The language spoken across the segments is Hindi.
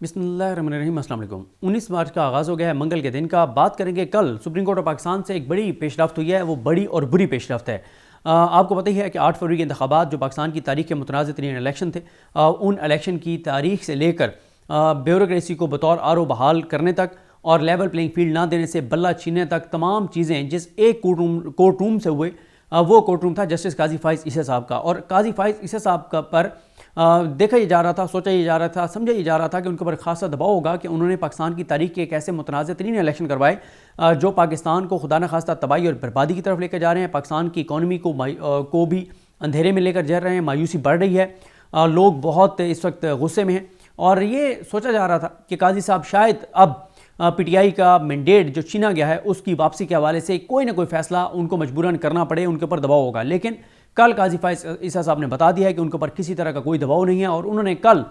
बिस्मिल्लाहिर्रहमानिर्रहीम। अस्सलाम वालेकुम। 19 मार्च का आगाज़ हो गया है, मंगल के दिन का। बात करेंगे कल सुप्रीम कोर्ट ऑफ पाकिस्तान से एक बड़ी पेशरफ्त हुई है, वो बड़ी और बुरी पेशरफ्त है। आपको पता ही है कि 8 फरवरी के इंतखाबात जो पाकिस्तान की तारीख के मुतनाज़ तरीन इलेक्शन थे, उन इलेक्शन की तारीख से लेकर ब्यूरोक्रेसी को बतौर आर बहाल करने तक और लेवल प्लेइंग फील्ड ना देने से बल्ला छीनने तक तमाम चीज़ें जिस एक कोर्ट रूम से हुए, वो कोर्ट रूम था जस्टिस काजी फाइज ईसा साहब का। और काजी फाइज ईसा साहब का पर देखा ही जा रहा था, सोचा ही जा रहा था, समझा ही जा रहा था कि उनके ऊपर खासा दबाव होगा कि उन्होंने पाकिस्तान की तारीख के एक ऐसे मुतनाज़ तरीन इलेक्शन करवाए जो पाकिस्तान को खुदा न खास्ता तबाही और बर्बादी की तरफ लेकर जा रहे हैं। पाकिस्तान की इकॉनमी को भी अंधेरे में लेकर जा रहे हैं। मायूसी बढ़ रही है, लोग बहुत इस वक्त गुस्से में हैं। और ये सोचा जा रहा था कि काजी साहब शायद अब पीटीआई का मैंडेट जो छीना गया है उसकी वापसी के हवाले से कोई ना कोई फैसला उनको मजबूरन करना पड़े, उनके ऊपर दबाव होगा। लेकिन कल काजी फाइज ईसा साहब ने बता दिया है कि उनके ऊपर किसी तरह का कोई दबाव नहीं है और उन्होंने कल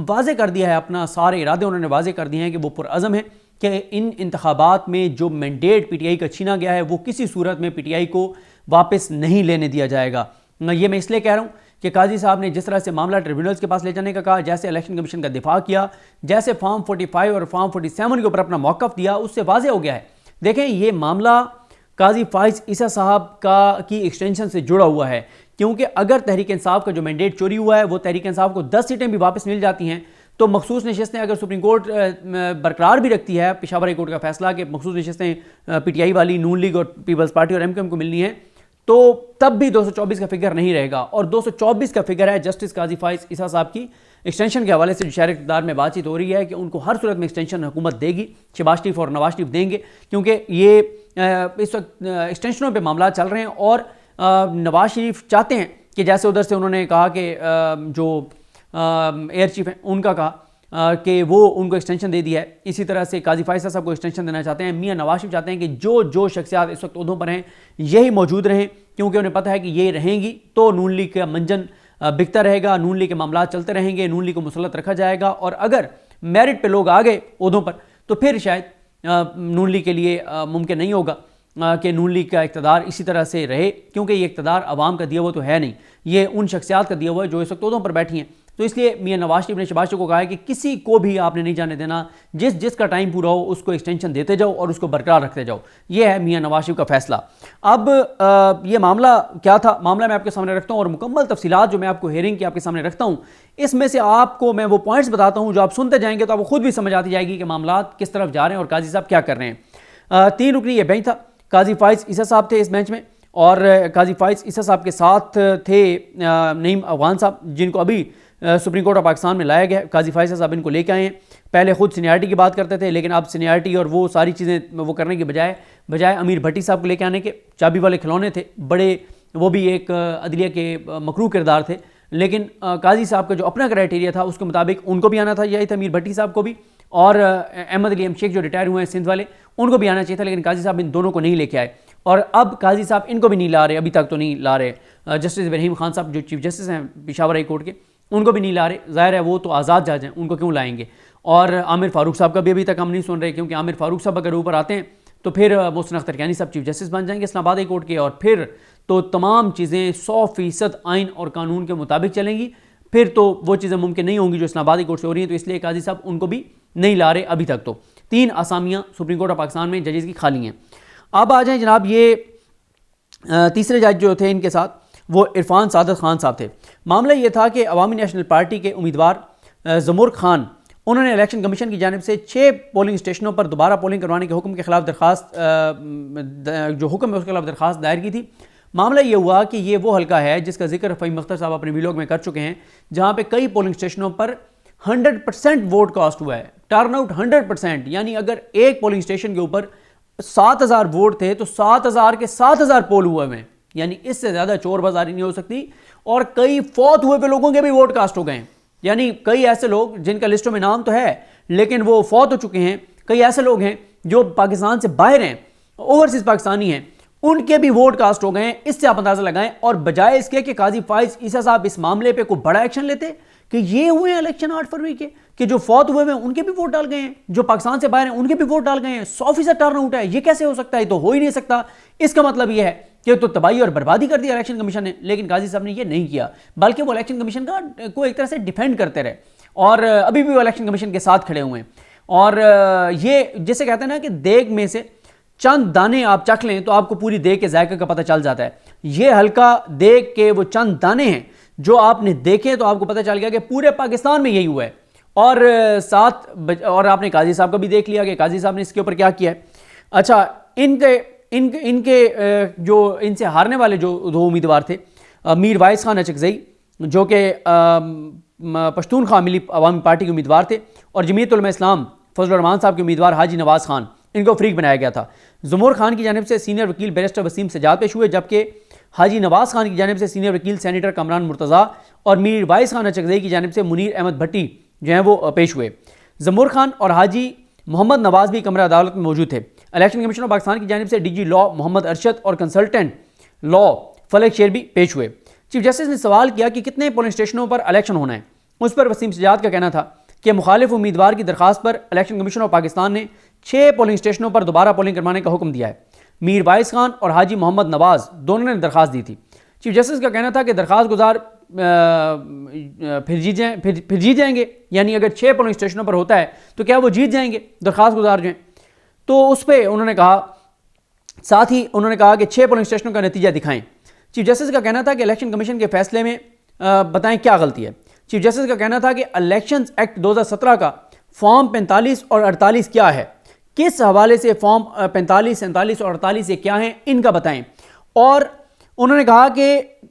वाजे कर दिया है, अपना सारे इरादे उन्होंने वाजे कर दिए हैं कि वो पुरअज़म है कि इन इंतखाबात में जो मैंडेट पीटीआई का छीना गया है वो किसी सूरत में पीटीआई को वापस नहीं लेने दिया जाएगा। ये मैं इसलिए कह रहा हूँ कि काजी साहब ने जिस तरह से मामला ट्रिब्यूनल्स के पास ले जाने का कहा, जैसे इलेक्शन कमीशन का दिफा किया, जैसे फॉर्म 45 और फॉर्म 47 के ऊपर अपना मौक़िफ़ दिया, उससे वाज़े हो गया है। देखें, ये मामला काजी फाइज ईसा साहब की एक्सटेंशन से जुड़ा हुआ है, क्योंकि अगर तहरीक इंसाफ का जो मैंडेट चोरी हुआ है वो तहरीक इंसाफ को 10 सीटें भी वापस मिल जाती हैं, तो मखसूस नशस्तें अगर सुप्रीम कोर्ट बरकरार भी रखती है, पेशावर हाई कोर्ट का फैसला कि मखसूस नशस्तें पीटीआई वाली, नून लीग और पीपल्स पार्टी और एमक्यूएम को मिलनी है, तो तब भी 224 का फिगर नहीं रहेगा। और 224 का फिगर है जस्टिस काजी फाइज ईसा साहब की एक्सटेंशन के हवाले से जो शहर इक़्तिदार में बातचीत हो रही है कि उनको हर सूरत में एक्सटेंशन हुकूमत देगी, शहबाज शरीफ और नवाज शरीफ देंगे, क्योंकि ये इस वक्त एक्सटेंशनों पे मामला चल रहे हैं। और नवाज शरीफ चाहते हैं कि जैसे उधर से उन्होंने कहा कि जो एयर चीफ हैं उनका कहा कि वो उनको एक्सटेंशन दे दिया है, इसी तरह से काजी फाइज साहब को एक्सटेंशन देना चाहते हैं। मियां नवाज शरीफ चाहते हैं कि जो शख्सियात इस वक्त उहदों पर हैं यही मौजूद रहें, क्योंकि उन्हें पता है कि ये रहेंगी तो नून लीग का मंजन बिकता रहेगा, नून लीग के मामला चलते रहेंगे, नून लीग को मुसल्लत रखा जाएगा। और अगर मेरिट पे लोग आ गए उहदों पर तो फिर शायद नून लीग के लिए मुमकिन नहीं होगा कि नून लीग का इक़्तिदार इसी तरह से रहे, क्योंकि ये इक़्तिदार अवाम का दिया हुआ तो है नहीं, ये उन शख्सियात का दिया हुआ है जो इस वक्त उहदों पर बैठी हैं। तो इसलिए मियां नवाज शरीफ ने शहबाज शरीफ को कहा है कि किसी को भी आपने नहीं जाने देना, जिसका टाइम पूरा हो उसको एक्सटेंशन देते जाओ और उसको बरकरार रखते जाओ। ये है मियां नवाज शरीफ का फैसला। अब ये मामला क्या था, मामला मैं आपके सामने रखता हूँ और मुकम्मल तफसीलात जो मैं आपको हेयरिंग की आपके सामने रखता हूँ, इसमें से आपको मैं वो पॉइंट्स बताता हूँ जो आप सुनते जाएंगे तो आपको खुद भी समझ आती जाएगी कि मामला किस तरफ जा रहे हैं और काजी साहब क्या कर रहे हैं। 3 रुकनी ये बेंच था, काजी फाइज ईसा साहब थे इस बेंच में, और काजी फाइज ईसा साहब के साथ थे नईम अफगान साहब, जिनको अभी सुप्रीम कोर्ट ऑफ पाकिस्तान में लाया गया। काजी फाइज साहब इनको लेके आए हैं। पहले खुद सीनियरिटी की बात करते थे, लेकिन अब सीनियरिटी और वो सारी चीज़ें वो करने के बजाय अमीर भट्टी साहब को लेके आने के, चाबी वाले खिलौने थे बड़े, वो भी एक अदलिया के मकरूह किरदार थे, लेकिन काजी साहब का जो अपना क्राइटेरिया था उसके मुताबिक उनको भी आना था, यही था अमीर भट्टी साहब को भी, और अहमद अली शेख जो रिटायर हुए हैं सिंध वाले, उनको भी आना चाहिए था, लेकिन काजी साहब इन दोनों को नहीं लेके आए। और अब काजी साहब इनको भी नहीं ला रहे, अभी तक तो नहीं ला रहे। जस्टिस इब्राहिम खान साहब जो चीफ जस्टिस हैं पेशावर हाई कोर्ट के, उनको भी नहीं ला रहे। ज़ाहिर है वो तो आज़ाद जज हैं, उनको क्यों लाएंगे। और आमिर फारूक साहब का भी अभी तक हम नहीं सुन रहे, क्योंकि आमिर फारूक साहब अगर ऊपर आते हैं तो फिर मोहसिन अख्तर कैनी साहब चीफ जस्टिस बन जाएंगे इस्लामाबाद हाई कोर्ट के, और फिर तो तमाम चीज़ें 100% आइन और कानून के मुताबिक चलेंगी, फिर तो वो चीज़ें मुमकिन नहीं होंगी जो इस्लामाबाद हाई कोर्ट से हो रही हैं। तो इसलिए काजी साहब उनको भी नहीं ला रहे अभी तक। तो 3 आसामियाँ सुप्रीम कोर्ट ऑफ पाकिस्तान में जजेस की खाली हैं। अब आ जाएँ जनाब, ये तीसरे जज जो थे इनके साथ वो इरफान सादत खान साहब थे। मामला ये था कि अवामी नेशनल पार्टी के उम्मीदवार ज़मूर खान, उन्होंने इलेक्शन कमीशन की जानिब से 6 पोलिंग स्टेशनों पर दोबारा पोलिंग करवाने के हुक्म के खिलाफ दरख्वास्त, जो हुक्म है उसके खिलाफ दरख्वास्त दायर की थी। मामला ये हुआ कि ये वो हल्का है जिसका जिक्र फ़हीम अख्तर साहब अपने वीलॉग में कर चुके हैं, जहाँ पे कई पोलिंग स्टेशनों पर 100% वोट कास्ट हुआ है, टर्नआउट 100%, यानी अगर एक पोलिंग स्टेशन के ऊपर 7000 वोट थे तो 7000 के 7000 पोल हुए हैं, यानी इससे ज़्यादा चोर बाजारी नहीं हो सकती। और कई फौत हुए पे लोगों के भी वोट कास्ट हो गए हैं, यानी कई ऐसे लोग जिनका लिस्टों में नाम तो है लेकिन वो फौत हो चुके हैं। कई ऐसे लोग हैं जो पाकिस्तान से बाहर हैं, ओवरसीज पाकिस्तानी हैं, उनके भी वोट कास्ट हो गए हैं। इससे आप अंदाजा लगाएं। और बजाय इसके कि काजी फाइज ईसा साहब इस मामले पे कोई बड़ा एक्शन लेते, कि ये हुए इलेक्शन 8 फरवरी के, कि जो फौत हुए हैं उनके भी वोट डाल गए हैं, जो पाकिस्तान से बाहर हैं उनके भी वोट डाल गए हैं, 100% टर्नआउट है, ये कैसे हो सकता है? तो हो ही नहीं सकता। इसका मतलब ये है कि तो तबाही और बर्बादी कर दिया इलेक्शन कमीशन ने। लेकिन काजी साहब ने ये नहीं किया, बल्कि वो इलेक्शन कमीशन का को एक तरह से डिफेंड करते रहे और अभी भी वो इलेक्शन कमीशन के साथ खड़े हुए हैं। और ये जैसे कहते हैं ना कि देग में से चंद दाने आप चख लें तो आपको पूरी देग के जायके का पता चल जाता है। ये हल्का देग के वो चंद दाने हैं जो आपने देखे तो आपको पता चल गया कि पूरे पाकिस्तान में यही हुआ है। और और आपने काजी साहब का भी देख लिया कि काजी साहब ने इसके ऊपर क्या किया है। अच्छा, इनके जो इनसे हारने वाले जो दो उम्मीदवार थे, मीर वाइस खान अचकजई जो कि पश्तूनख्वा मिली अवामी पार्टी के उम्मीदवार थे, और जमीयत उलमा इस्लाम फजल रहमान साहब के उम्मीदवार हाजी नवाज़ खान, इनको फ्रीक बनाया गया था। ज़मूर खान की जानिब से सीनियर वकील बैरिस्टर वसीम सजाद पेश हुए, जबकि हाजी नवाज़ खान की जानिब से सीनियर वकील सेनेटर कमरान मुर्तज़ा और मीर वाइस खान अचकजई की जानिब से मुनीर अहमद भट्टी जो हैं वो पेश हुए। ज़मूर खान और हाजी मोहम्मद नवाज़ भी कमरा अदालत में मौजूद थे। इलेक्शन कमीशन ऑफ पाकिस्तान की जानिब से DG लॉ मोहम्मद अरशद और कंसल्टेंट लॉ फलक शेर भी पेश हुए। चीफ जस्टिस ने सवाल किया कि कितने पोलिंग स्टेशनों पर इलेक्शन होना है। उस पर वसीम सजाद का कहना था कि मुखालिफ उम्मीदवार की दरखास्त पर इलेक्शन कमीशन ऑफ पाकिस्तान ने 6 पोलिंग स्टेशनों पर दोबारा पोलिंग करवाने का हुक्म दिया है। मीर वाइस खान और हाजी मोहम्मद नवाज़ दोनों ने दरखास्त दी थी। चीफ जस्टिस का कहना था कि दरखास्त गुजार फिर जीत जाएंगे, यानी अगर 6 पोलिंग स्टेशनों पर होता है तो क्या वो जीत जाएंगे दरखास्त गुजार जो हैं। तो उस पर उन्होंने कहा, साथ ही उन्होंने कहा कि 6 पोलिंग स्टेशनों का नतीजा दिखाएं। चीफ जस्टिस का कहना था कि इलेक्शन कमीशन के फैसले में बताएं क्या गलती है। चीफ जस्टिस का कहना था कि इलेक्शन एक्ट 2017 का फॉर्म 45 और 48 क्या है, किस हवाले से फॉर्म 45, 47 और 48 ये क्या हैं, इनका बताएं। और उन्होंने कहा कि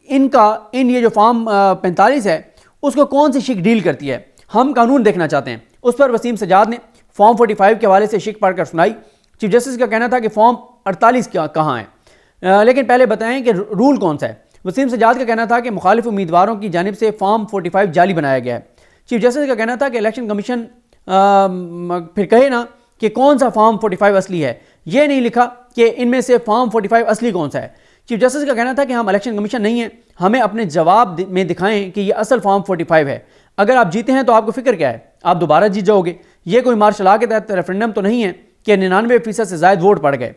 ये जो फॉर्म 45 है उसको कौन सी शिक डील करती है, हम कानून देखना चाहते हैं। उस पर वसीम सजाद ने फॉर्म 45 के हवाले से शिक पढ़कर सुनाई। चीफ जस्टिस का कहना था कि फॉर्म 48 कहाँ है, लेकिन पहले बताएं कि रूल कौन सा है। वसीम सजाद का कहना था कि मुखालिफ उम्मीदवारों की जानिब से फॉर्म 45 जाली बनाया गया है। चीफ जस्टिस का कहना था कि इलेक्शन कमीशन फिर कहे ना कि कौन सा फॉर्म 45 असली है, ये नहीं लिखा कि इनमें से फॉर्म 45 असली कौन सा है। चीफ जस्टिस का कहना था कि हम इलेक्शन कमीशन नहीं है, हमें अपने जवाब में दिखाएं कि ये असल फॉर्म 45 है। अगर आप जीते हैं तो आपको फिक्र क्या है, आप दोबारा जीत जाओगे। ये कोई मार्शल लॉ के तहत रेफरेंडम तो नहीं है कि 99% से ज़ायद वोट पड़ गए,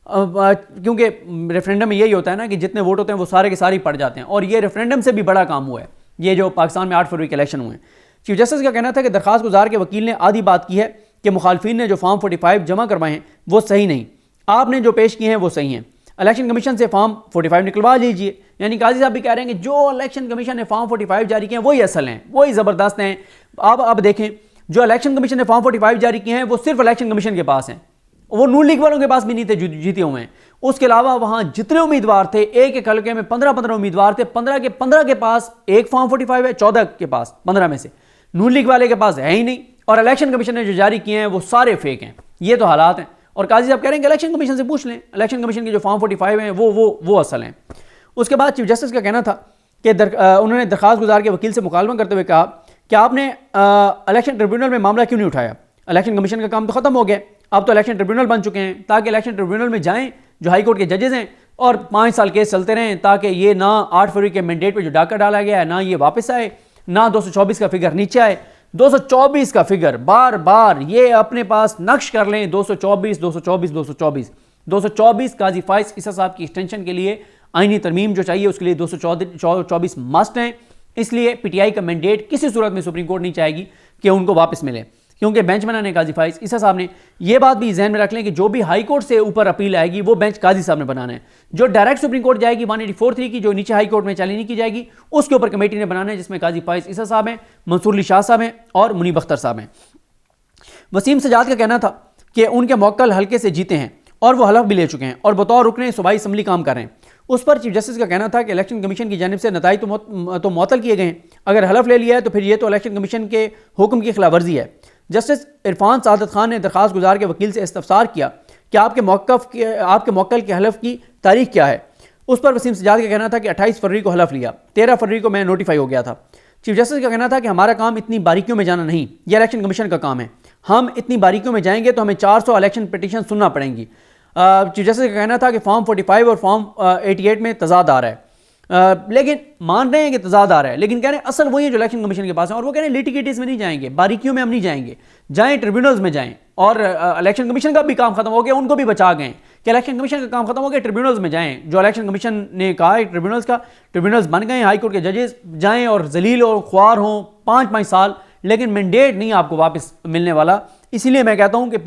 क्योंकि रेफरेंडम में यही होता है ना कि जितने वोट होते हैं वो सारे के सारे पड़ जाते हैं। और ये रेफरेंडम से भी बड़ा काम हुआ है, ये जो पाकिस्तान में 8 फरवरी के इलेक्शन हुए हैं। चीफ जस्टिस का कहना था कि दरखास्त गुजार के वकील ने आधी बात की है कि मुखालफिन ने जो फॉर्म 45 जमा करवाए हैं वो सही नहीं, आपने जो पेश किए हैं वो सही हैं। इलेक्शन कमीशन से फॉर्म 45 निकलवा लीजिए। यानी काजी साहब भी कह रहे हैं कि जो इलेक्शन कमीशन ने फॉर्म 45 जारी किए हैं वही असल हैं, वही ज़बरदस्त हैं। अब देखें, जो इलेक्शन कमीशन ने फॉर्म 45 जारी किए हैं वो सिर्फ इलेक्शन कमीशन के पास हैं, वो नून लीग वालों के पास भी नहीं थे जीते हुए हैं। उसके अलावा वहां जितने उम्मीदवार थे, एक हल्के में 15 उम्मीदवार थे, 15 के पास एक फॉर्म 45 है, 14 के पास 15 में से नून लीग वाले के पास है ही नहीं। और इलेक्शन कमीशन ने जो जारी किए हैं वो सारे फेक हैं। ये तो हालात हैं। और काजी साहब कह रहे हैं कि इलेक्शन कमीशन से पूछ लें, इलेक्शन कमीशन के जो फॉर्म 45 हैं वो असल हैं। उसके बाद चीफ जस्टिस का कहना था कि उन्होंने दरखास्त गुजार के वकील से मुकालमा करते हुए कहा कि आपने इलेक्शन ट्रिब्यूनल में मामला क्यों नहीं उठाया, इलेक्शन कमीशन का काम तो खत्म हो गया, अब तो इलेक्शन ट्रिब्यूनल बन चुके हैं, ताकि इलेक्शन ट्रिब्यूनल में जाएं जो हाई कोर्ट के जजेस हैं और 5 साल केस चलते रहें, ताकि ये ना 8 फरवरी के मैंडेट पे जो डाका डाला गया है ना ये वापस आए, ना 224 का फिगर नीचे आए। 224 का फिगर बार बार ये अपने पास नक्श कर लें, 224 224 224 224 काजी फाइज ईसा साहब की एक्सटेंशन के लिए आईनी तरमीम जो चाहिए उसके लिए 224 मस्ट हैं। इसलिए PTI का मैंडेट किसी सूरत में सुप्रीम कोर्ट नहीं चाहेगी कि उनको वापस मिले, क्योंकि बेंच बनाने काजी फाइज ईसा साहब ने यह बात भी जहन में रख लें कि जो भी हाई कोर्ट से ऊपर अपील आएगी वो बेंच काजी साहब ने बनाना है। जो डायरेक्ट सुप्रीम कोर्ट जाएगी 184(3) की, जो नीचे हाई कोर्ट में चैलेंज नहीं की जाएगी, उसके ऊपर कमेटी ने बनाना है, जिसमें काजी फाइज ईसा साहब हैं, मंसूर अली शाह साहब हैं और मुनीब अख्तर साहब हैं। वसीम सजाद का कहना था कि उनके मौक्कल हल्के से जीते हैं और वो हलफ भी ले चुके हैं और बतौर रुकने सूबाई असम्बली काम कर रहे हैं। उस पर चीफ जस्टिस का कहना था कि इलेक्शन कमीशन की जानिब से नताइज तो मुअत्तल किए गए हैं, अगर हलफ ले लिया है तो फिर ये तो इलेक्शन कमीशन के हुक्म की खिलाफ वर्जी है। जस्टिस इरफान सादत खान ने दरखास्त गुजार के वकील से इस्तफसार किया कि आपके मौक्कल के हलफ की तारीख क्या है। उस पर वसीम सजाद का कहना था कि 28 फरवरी को हलफ लिया, 13 फरवरी को मैं नोटिफाई हो गया था। चीफ जस्टिस का कहना था कि हमारा काम इतनी बारीकियों में जाना नहीं, यह इलेक्शन कमीशन का काम है, हम इतनी बारीकियों में जाएंगे तो हमें 400 इलेक्शन पिटीशन सुनना पड़ेंगी। चीफ जस्टिस का कहना था कि फॉर्म 45 और फॉर्म 88 में तजाद आ रहा है, लेकिन मान रहे हैं कि तजाद आ रहा है, लेकिन कह रहे हैं असल वही है जो इलेक्शन कमीशन के पास है। और वो कह रहे हैं लिटिगेटिव्स में नहीं जाएंगे, बारीकियों में हम नहीं जाएंगे, जाएं ट्रिब्यूनल्स में जाएं। और इलेक्शन कमीशन का भी काम खत्म हो गया, उनको भी बचा गए कि इलेक्शन कमीशन का काम खत्म हो गया, ट्रिब्यूनल्स में जाएं। जो इलेक्शन कमीशन ने कहा है ट्रिब्यूनल्स बन गए, हाई कोर्ट के जजेस जाएं और जलील और ख्वार हों 5-5 साल लेकिन मैंडेट नहीं आपको वापस मिलने वाला। इसीलिए मैं कहता हूं कि